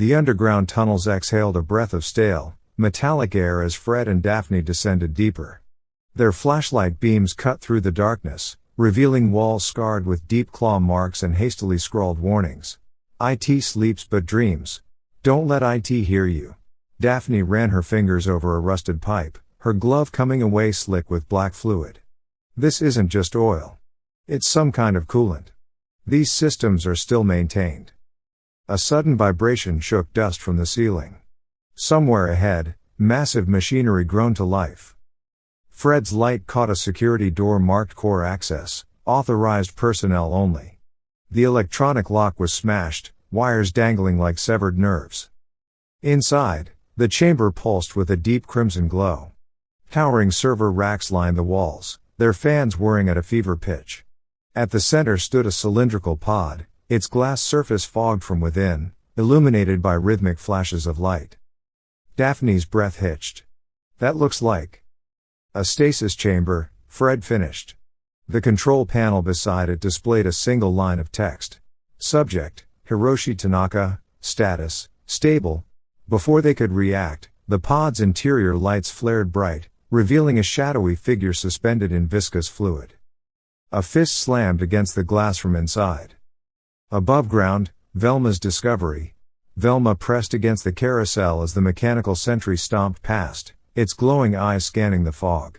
The underground tunnels exhaled a breath of stale, metallic air as Fred and Daphne descended deeper. Their flashlight beams cut through the darkness, revealing walls scarred with deep claw marks and hastily scrawled warnings. "IT sleeps but dreams. Don't let IT hear you." Daphne ran her fingers over a rusted pipe, her glove coming away slick with black fluid. "This isn't just oil. It's some kind of coolant. These systems are still maintained." A sudden vibration shook dust from the ceiling. Somewhere ahead, massive machinery groaned to life. Fred's light caught a security door marked Core Access, authorized personnel only. The electronic lock was smashed, wires dangling like severed nerves. Inside, the chamber pulsed with a deep crimson glow. Towering server racks lined the walls, their fans whirring at a fever pitch. At the center stood a cylindrical pod, its glass surface fogged from within, illuminated by rhythmic flashes of light. Daphne's breath hitched. "That looks like a stasis chamber," Fred finished. The control panel beside it displayed a single line of text. Subject, Hiroshi Tanaka, status, stable. Before they could react, the pod's interior lights flared bright, revealing a shadowy figure suspended in viscous fluid. A fist slammed against the glass from inside. Above ground, Velma's discovery. Velma pressed against the carousel as the mechanical sentry stomped past, its glowing eyes scanning the fog.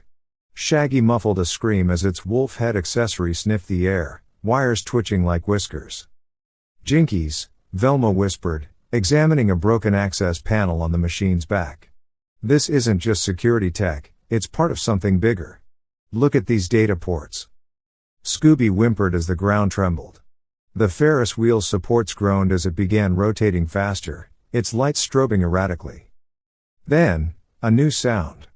Shaggy muffled a scream as its wolf head accessory sniffed the air, wires twitching like whiskers. "Jinkies," Velma whispered, examining a broken access panel on the machine's back. "This isn't just security tech, it's part of something bigger. Look at these data ports." Scooby whimpered as the ground trembled. The Ferris wheel's supports groaned as it began rotating faster, its lights strobing erratically. Then, a new sound.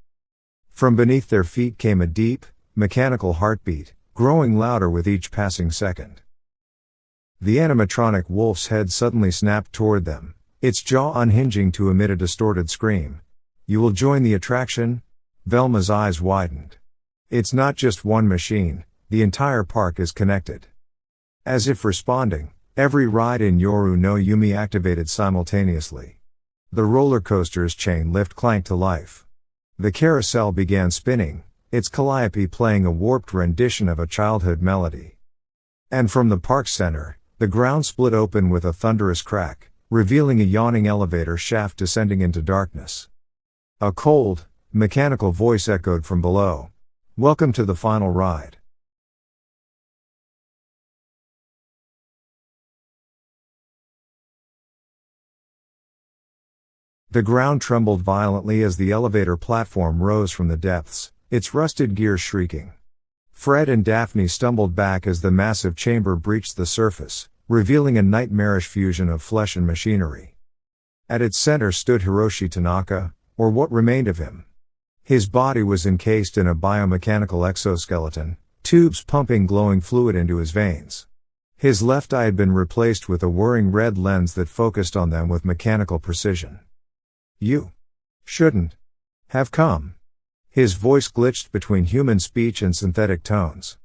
From beneath their feet came a deep, mechanical heartbeat, growing louder with each passing second. The animatronic wolf's head suddenly snapped toward them, its jaw unhinging to emit a distorted scream. "You will join the attraction?" Velma's eyes widened. "It's not just one machine, the entire park is connected." As if responding, every ride in Yoru no Yumi activated simultaneously. The roller coaster's chain lift clanked to life. The carousel began spinning, its calliope playing a warped rendition of a childhood melody. And from the park's center, the ground split open with a thunderous crack, revealing a yawning elevator shaft descending into darkness. A cold, mechanical voice echoed from below. "Welcome to the final ride." The ground trembled violently as the elevator platform rose from the depths, its rusted gears shrieking. Fred and Daphne stumbled back as the massive chamber breached the surface, revealing a nightmarish fusion of flesh and machinery. At its center stood Hiroshi Tanaka, or what remained of him. His body was encased in a biomechanical exoskeleton, tubes pumping glowing fluid into his veins. His left eye had been replaced with a whirring red lens that focused on them with mechanical precision. "You shouldn't have come." His voice glitched between human speech and synthetic tones.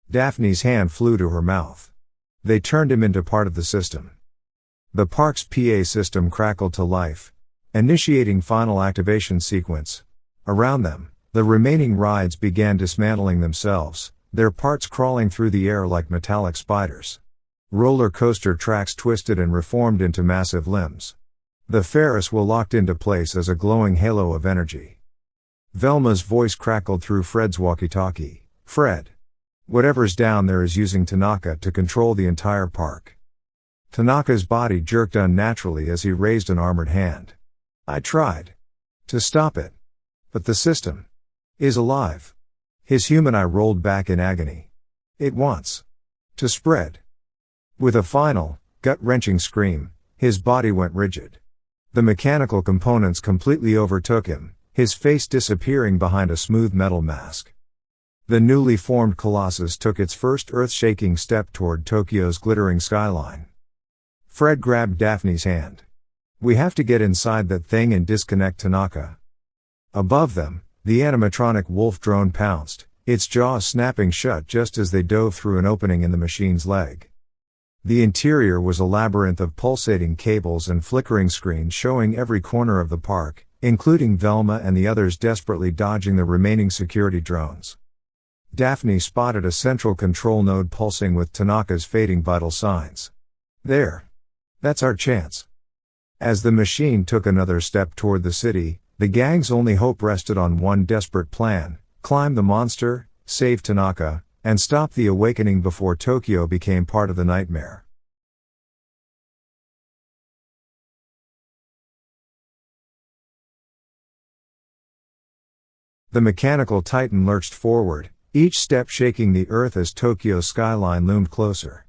Daphne's hand flew to her mouth. They turned him into part of the system. The park's PA system crackled to life, initiating final activation sequence. Around them, the remaining rides began dismantling themselves, their parts crawling through the air like metallic spiders. Roller coaster tracks twisted and reformed into massive limbs. The Ferris wheel locked into place as a glowing halo of energy. Velma's voice crackled through Fred's walkie-talkie. "Fred. Whatever's down there is using Tanaka to control the entire park." Tanaka's body jerked unnaturally as he raised an armored hand. "I tried to stop it. But the system is alive." His human eye rolled back in agony. "It wants to spread." With a final, gut-wrenching scream, his body went rigid. The mechanical components completely overtook him, his face disappearing behind a smooth metal mask. The newly formed colossus took its first earth-shaking step toward Tokyo's glittering skyline. Fred grabbed Daphne's hand. "We have to get inside that thing and disconnect Tanaka." Above them, the animatronic wolf drone pounced, its jaws snapping shut just as they dove through an opening in the machine's leg. The interior was a labyrinth of pulsating cables and flickering screens showing every corner of the park, including Velma and the others desperately dodging the remaining security drones. Daphne spotted a central control node pulsing with Tanaka's fading vital signs. There. That's our chance. As the machine took another step toward the city, the gang's only hope rested on one desperate plan: climb the monster, save Tanaka, and stop the awakening before Tokyo became part of the nightmare. The mechanical titan lurched forward, each step shaking the earth as Tokyo's skyline loomed closer.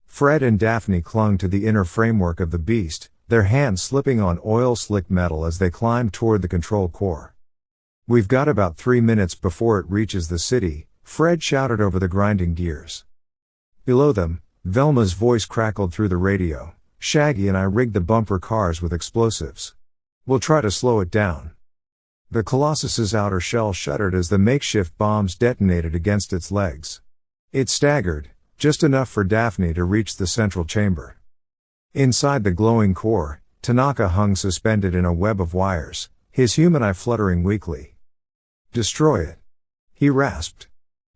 Fred and Daphne clung to the inner framework of the beast, their hands slipping on oil-slicked metal as they climbed toward the control core. "We've got about 3 minutes before it reaches the city," Fred shouted over the grinding gears. Below them, Velma's voice crackled through the radio. "Shaggy and I rigged the bumper cars with explosives. We'll try to slow it down." The Colossus's outer shell shuddered as the makeshift bombs detonated against its legs. It staggered, just enough for Daphne to reach the central chamber. Inside the glowing core, Tanaka hung suspended in a web of wires, his human eye fluttering weakly. "Destroy it," he rasped.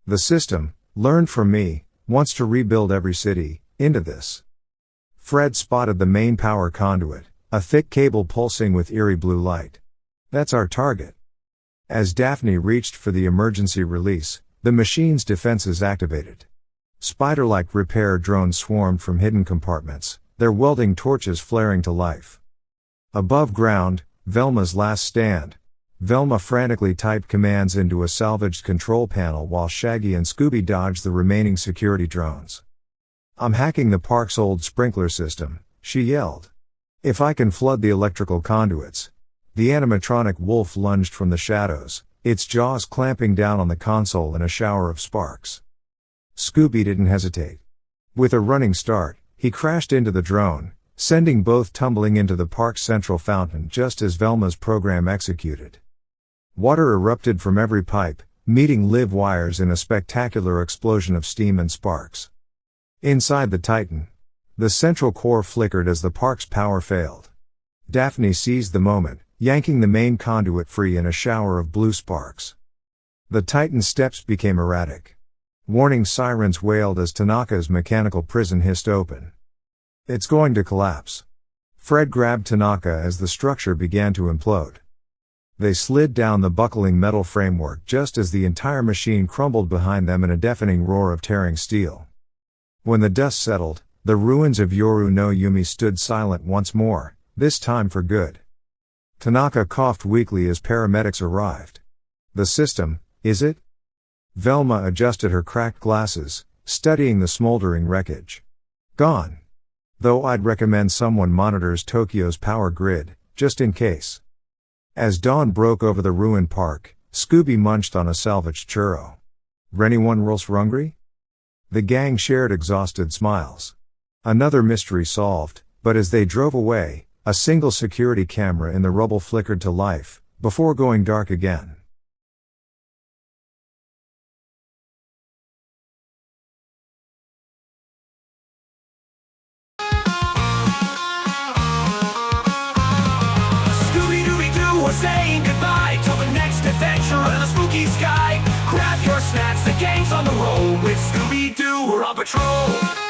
"The system, learned from me, wants to rebuild every city into this." Fred spotted the main power conduit, a thick cable pulsing with eerie blue light. "That's our target." As Daphne reached for the emergency release, the machine's defenses activated. Spider-like repair drones swarmed from hidden compartments, their welding torches flaring to life. Above ground, Velma's last stand. Velma frantically typed commands into a salvaged control panel while Shaggy and Scooby dodged the remaining security drones. "I'm hacking the park's old sprinkler system," she yelled. "If I can flood the electrical conduits." The animatronic wolf lunged from the shadows, its jaws clamping down on the console in a shower of sparks. Scooby didn't hesitate. With a running start, he crashed into the drone, sending both tumbling into the park's central fountain just as Velma's program executed. Water erupted from every pipe, meeting live wires in a spectacular explosion of steam and sparks. Inside the Titan, the central core flickered as the park's power failed. Daphne seized the moment, yanking the main conduit free in a shower of blue sparks. The Titan's steps became erratic. Warning sirens wailed as Tanaka's mechanical prison hissed open. "It's going to collapse." Fred grabbed Tanaka as the structure began to implode. They slid down the buckling metal framework just as the entire machine crumbled behind them in a deafening roar of tearing steel. When the dust settled, the ruins of Yoru no Yumi stood silent once more, this time for good. Tanaka coughed weakly as paramedics arrived. "The system, is it?" Velma adjusted her cracked glasses, studying the smoldering wreckage. "Gone. Though I'd recommend someone monitors Tokyo's power grid, just in case." As dawn broke over the ruined park, Scooby munched on a salvaged churro. "Anyone else hungry?" The gang shared exhausted smiles. Another mystery solved, but as they drove away, a single security camera in the rubble flickered to life, before going dark again. Scooby-Doo, we're saying goodbye till the next adventure in the spooky sky. Grab your snacks, the gang's on the road with Scooby-Doo, we're on patrol.